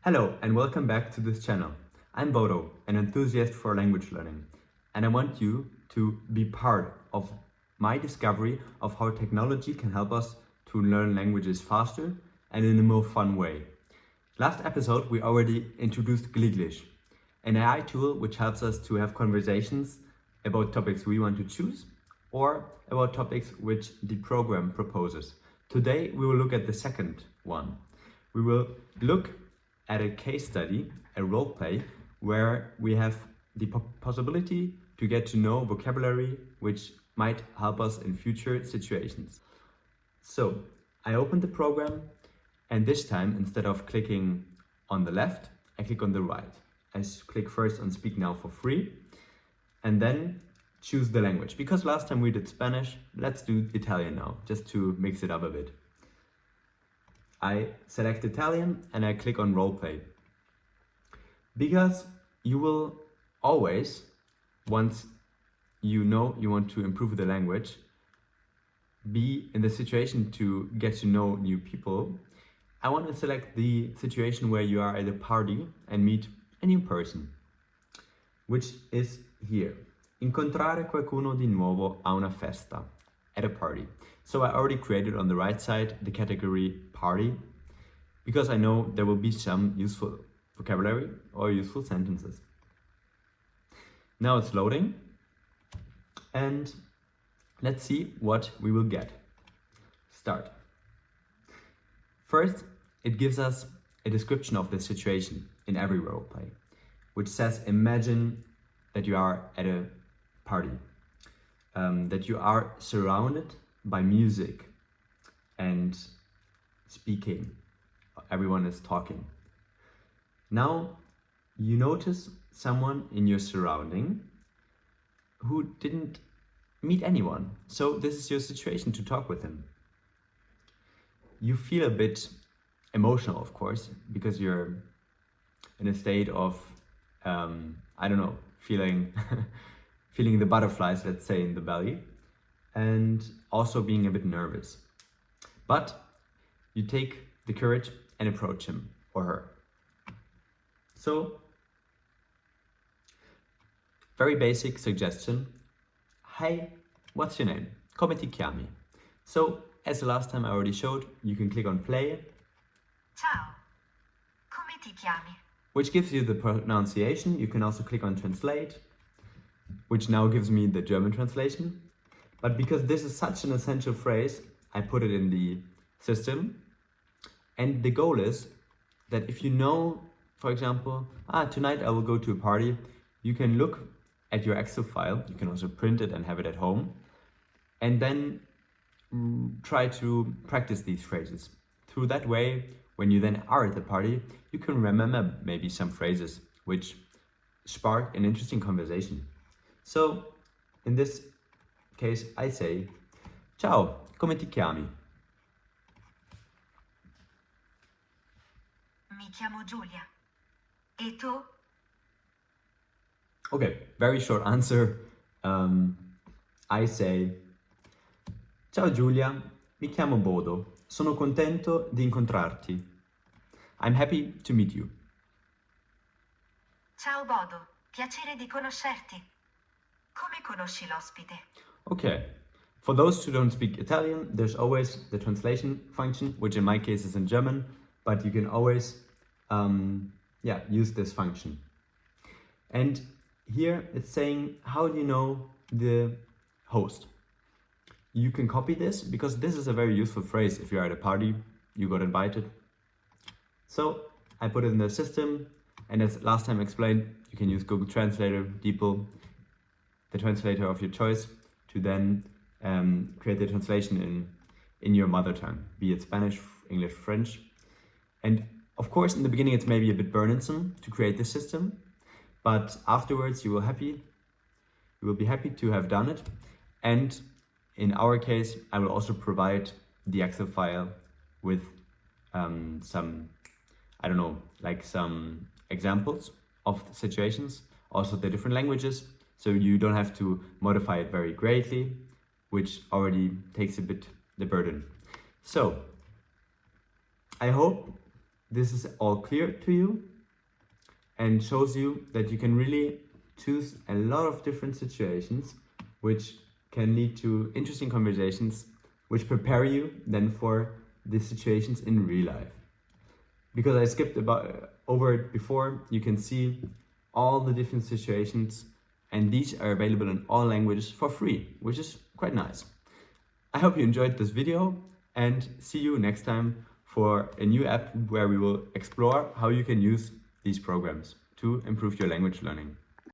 Hello and welcome back to this channel. I'm Bodo, an enthusiast for language learning, and I want you to be part of my discovery of how technology can help us to learn languages faster and in a more fun way. Last episode we already introduced Gliglish, an AI tool which helps us to have conversations about topics we want to choose or about topics which the program proposes. Today we will look at the second one. We will look at a case study, a role play, where we have the possibility to get to know vocabulary which might help us in future situations. So I opened the program, and this time instead of clicking on the left, I click on the right. I click first on speak now for free and then choose the language. Because last time we did Spanish, let's do Italian now, just to mix it up a bit. I select Italian and I click on roleplay. Because you will always, once you know you want to improve the language, be in the situation to get to know new people. I want to select the situation where you are at a party and meet a new person, which is here. Incontrare qualcuno di nuovo a una festa, at a party. So I already created on the right side the category party, because I know there will be some useful vocabulary or useful sentences. Now it's loading, and let's see what we will get. Start. First, it gives us a description of the situation in every roleplay, which says, imagine that you are at a party, that you are surrounded by music and speaking. Everyone is talking. Now you notice someone in your surrounding who didn't meet anyone. So this is your situation to talk with him. You feel a bit emotional, of course, because you're in a state of, feeling feeling the butterflies, let's say, in the belly, and also being a bit nervous. But you take the courage and approach him or her. So, very basic suggestion. Hey, what's your name? Come ti chiami? So, as the last time I already showed, you can click on play. Ciao, come ti chiami? Which gives you the pronunciation. You can also click on translate, which now gives me the German translation. But because this is such an essential phrase, I put it in the system. And the goal is that if you know, for example, tonight I will go to a party, you can look at your Excel file. You can also print it and have it at home, and then try to practice these phrases. Through that way, when you then are at the party, you can remember maybe some phrases which spark an interesting conversation. So in this case, I say, ciao, come ti chiami? Mi chiamo Giulia. E tu? Okay, very short answer. I say, ciao Giulia, mi chiamo Bodo. Sono contento di incontrarti. I'm happy to meet you. Ciao Bodo, piacere di conoscerti. Come conosci l'ospite? Okay, for those who don't speak Italian, there's always the translation function, which in my case is in German, but you can always use this function. And here it's saying, how do you know the host? You can copy this, because this is a very useful phrase if you're at a party, you got invited. So I put it in the system, and as last time explained, you can use Google Translator, DeepL, the translator of your choice, to then create the translation in your mother tongue, be it Spanish, English, French. And of course, in the beginning, it's maybe a bit burdensome to create this system, but afterwards you will be happy to have done it. And in our case, I will also provide the Excel file with some examples of situations, also the different languages, so you don't have to modify it very greatly, which already takes a bit the burden. So I hope this is all clear to you and shows you that you can really choose a lot of different situations which can lead to interesting conversations which prepare you then for the situations in real life. Because I skipped over it before, you can see all the different situations, and these are available in all languages for free, which is quite nice. I hope you enjoyed this video, and see you next time for a new app where we will explore how you can use these programs to improve your language learning.